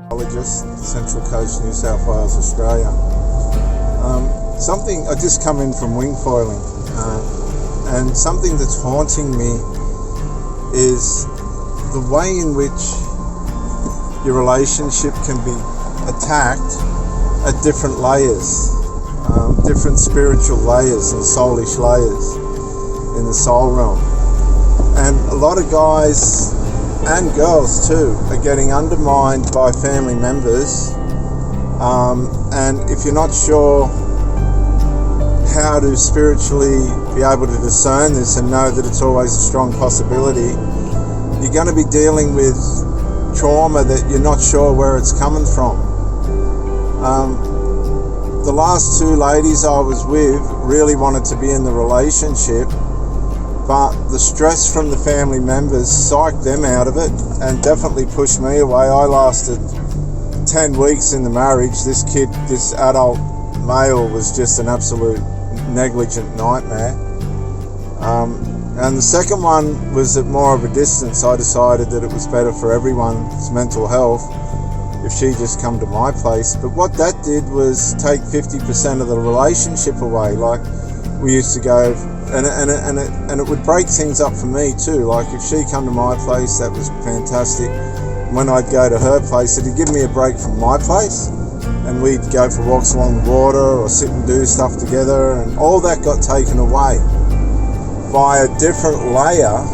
Central Coast, New South Wales, Australia. Something I just come in from wing foiling, and something that's haunting me is the way in which your relationship can be attacked at different layers, different spiritual layers and soulish layers in the soul realm. And a lot of guys and girls too are getting undermined by family members, and if you're not sure how to spiritually be able to discern this and know that it's always a strong possibility, you're going to be dealing with trauma that you're not sure where it's coming from. The last two ladies I was with really wanted to be in the relationship, but the stress from the family members psyched them out of it and definitely pushed me away. I lasted 10 weeks in the marriage. This adult male was just an absolute negligent nightmare. And the second one was at more of a distance. I decided that it was better for everyone's mental health if she just come to my place. But what that did was take 50% of the relationship away. Like, we used to go, and it would break things up for me too. Like, if she come to my place, that was fantastic. When I'd go to her place, it'd give me a break from my place, and we'd go for walks along the water or sit and do stuff together, and all that got taken away by a different layer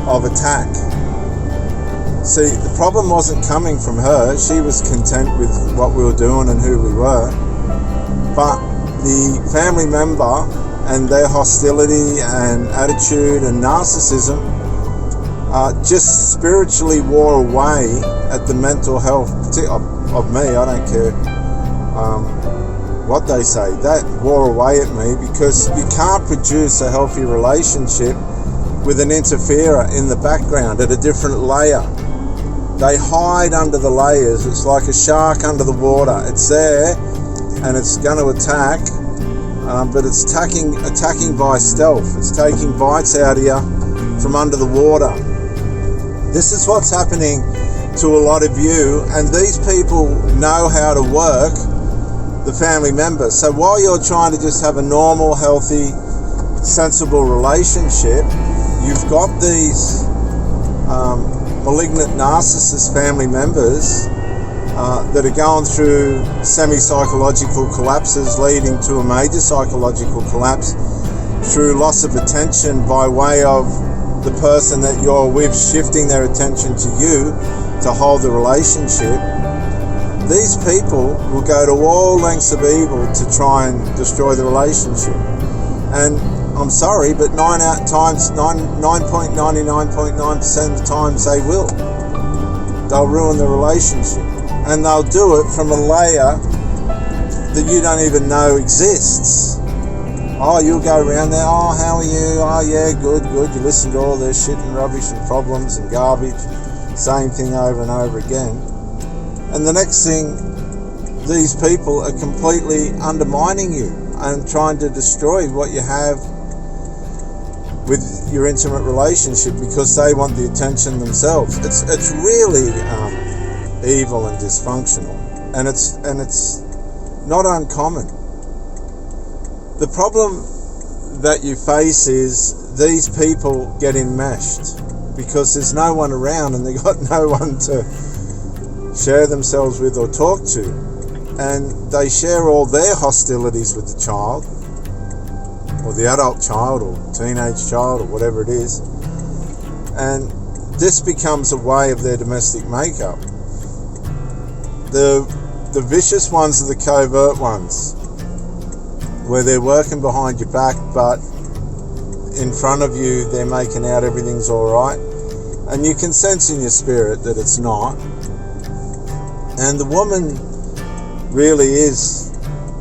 of attack. See, the problem wasn't coming from her. She was content with what we were doing and who we were. But the family member and their hostility and attitude and narcissism just spiritually wore away at the mental health of me. I don't care what they say. That wore away at me, because you can't produce a healthy relationship with an interferer in the background at a different layer. They hide under the layers. It's like a shark under the water. It's there and it's going to attack, but it's attacking by stealth. It's taking bites out of you from under the water. This is what's happening to a lot of you, and these people know how to work the family members. So while you're trying to just have a normal, healthy, sensible relationship, you've got these malignant narcissist family members that are going through semi-psychological collapses leading to a major psychological collapse through loss of attention by way of the person that you're with shifting their attention to you to hold the relationship. These people will go to all lengths of evil to try and destroy the relationship. And I'm sorry, but 99.99% of the times they will. They'll ruin the relationship. And they'll do it from a layer that you don't even know exists. Oh, you'll go around there, oh, how are you? Oh, yeah, good. You listen to all their shit and rubbish and problems and garbage. Same thing over and over again. And the next thing, these people are completely undermining you and trying to destroy what you have with your intimate relationship because they want the attention themselves. It's really evil and dysfunctional, and it's not uncommon. The problem that you face is these people get enmeshed because there's no one around and they've got no one to share themselves with or talk to, and they share all their hostilities with the child or the adult child or teenage child or whatever it is, and this becomes a way of their domestic makeup. The vicious ones are the covert ones, where they're working behind your back, but in front of you they're making out everything's all right, and you can sense in your spirit that it's not. And the woman really is,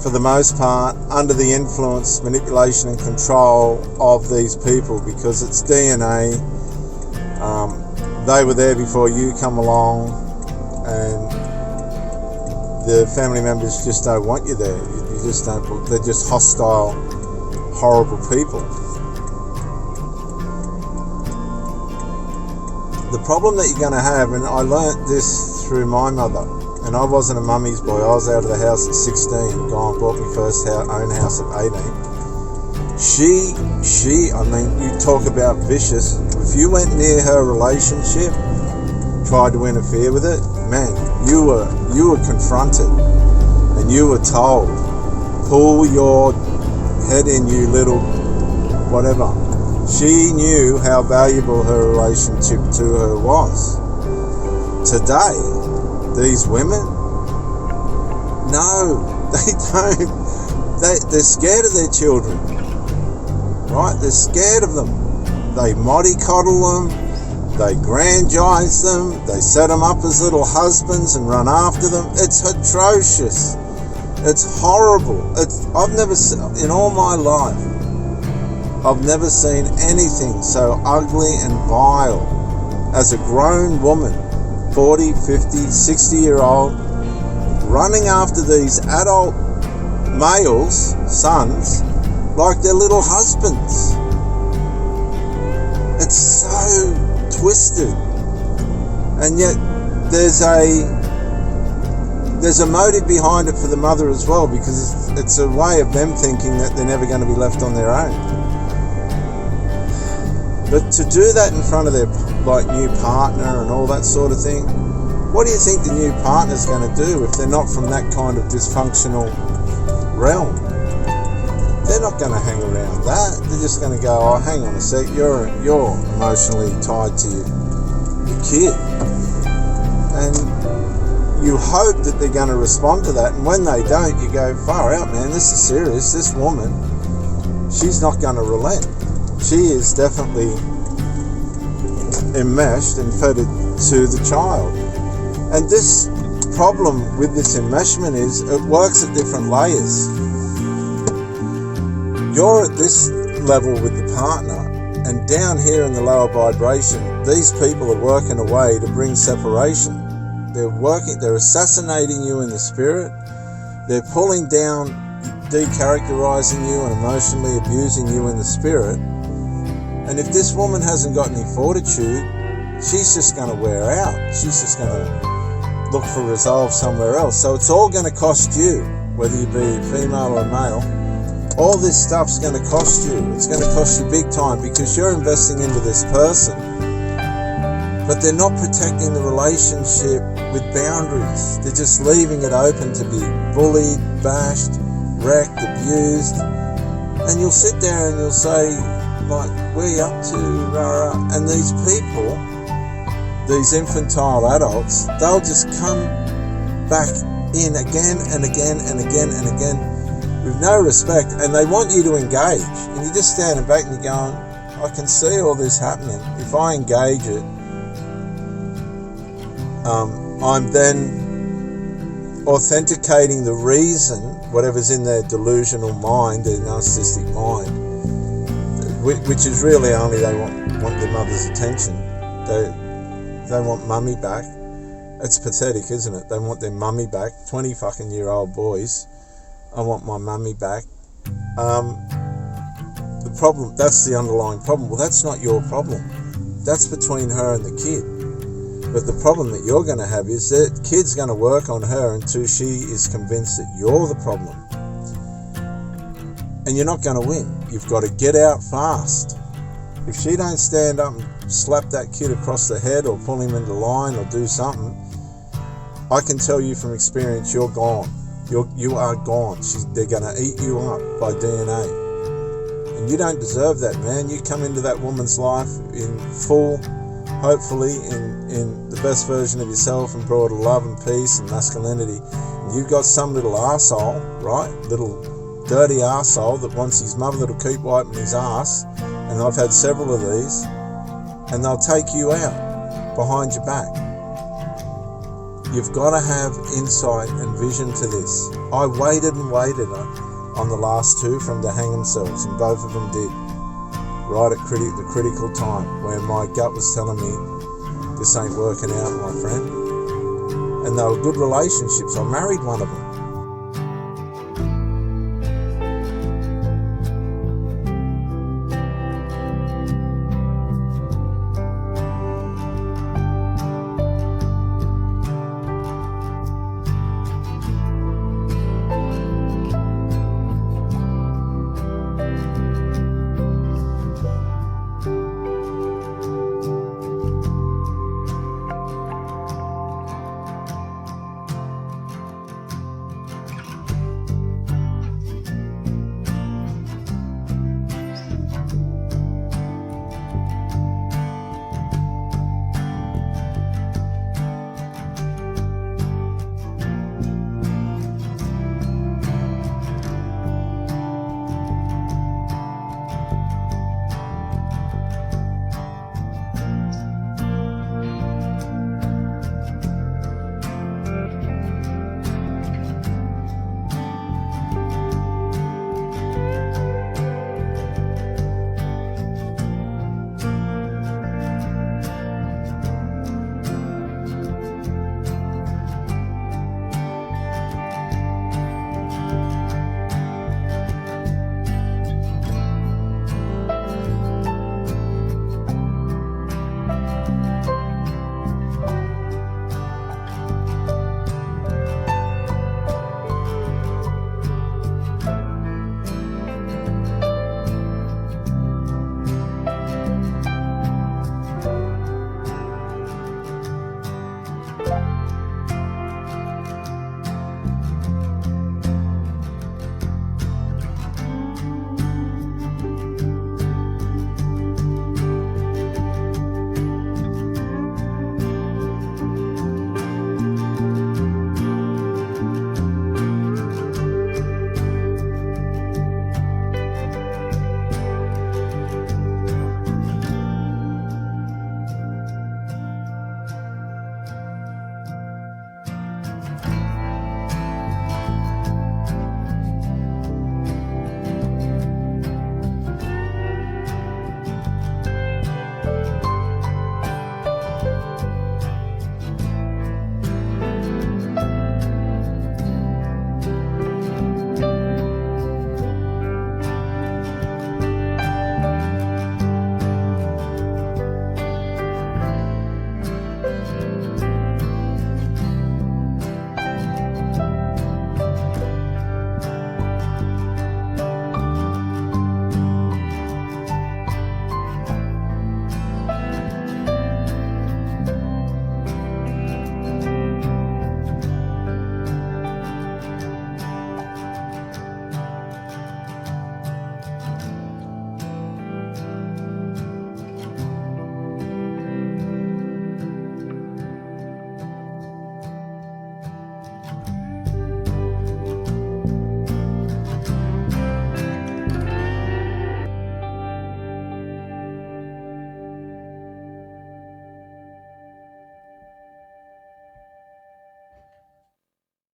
for the most part, under the influence, manipulation and control of these people, because it's DNA. They were there before you come along, and the family members just don't want you there. You just don't. They're just hostile, horrible people. The problem that you're going to have, and I learnt this through my mother, and I wasn't a mummy's boy. I was out of the house at 16, gone, bought my first own house at 18. I mean, you talk about vicious. If you went near her relationship, tried to interfere with it, man, you were confronted, and you were told, pull your head in, you little whatever. She knew how valuable her relationship to her was. Today, these women, no, they don't. They're scared of their children, right? They're scared of them. They mollycoddle them, they grandiose them, they set them up as little husbands and run after them. It's atrocious. It's horrible. I've never, in all my life, I've never seen anything so ugly and vile as a grown woman, 40, 50, 60-year-old, running after these adult males, sons, like they're little husbands. It's so twisted. And yet there's a motive behind it for the mother as well, because it's a way of them thinking that they're never going to be left on their own. But to do that in front of their new partner and all that sort of thing, what do you think the new partner's going to do if they're not from that kind of dysfunctional realm? They're not going to hang around that. They're just going to go, oh, hang on a sec, you're emotionally tied to your kid. And you hope that they're going to respond to that, and when they don't, you go, far out, man, this is serious. This woman, she's not going to relent. She is definitely enmeshed and fettered to the child. And this problem with this enmeshment is it works at different layers. You're at this level with the partner, and down here in the lower vibration, these people are working a way to bring separation. They're assassinating you in the spirit. They're pulling down, decharacterizing you and emotionally abusing you in the spirit. And if this woman hasn't got any fortitude, she's just going to wear out. She's just going to look for resolve somewhere else. So it's all going to cost you, whether you be female or male. All this stuff's going to cost you. It's going to cost you big time, because you're investing into this person, but they're not protecting the relationship with boundaries. They're just leaving it open to be bullied, bashed, wrecked, abused. And you'll sit there and you'll say, like, where you up to, rah, rah? And these people, these infantile adults, they'll just come back in again and again and again and again with no respect, and they want you to engage. And you're just standing back and you're going, I can see all this happening. If I engage it, I'm then authenticating the reason, whatever's in their delusional mind, their narcissistic mind, which is really only they want their mother's attention. They want mummy back. It's pathetic, isn't it? They want their mummy back. 20-fucking-year-old boys. I want my mummy back. The problem, that's the underlying problem. Well, that's not your problem. That's between her and the kid. But the problem that you're going to have is that kid's going to work on her until she is convinced that you're the problem. And you're not going to win. You've got to get out fast. If she don't stand up and slap that kid across the head or pull him into line or do something, I can tell you from experience, you're gone. You are gone. They're going to eat you up by DNA. And you don't deserve that, man. You come into that woman's life in full, hopefully in the best version of yourself, and brought her love and peace and masculinity. And you've got some little arsehole, right? Little dirty arsehole that wants his mother that'll keep wiping his ass. And I've had several of these. And they'll take you out behind your back. You've got to have insight and vision to this. I waited and waited on the last two for them to hang themselves, and both of them did. Right at the critical time, where my gut was telling me, this ain't working out, my friend. And they were good relationships. I married one of them.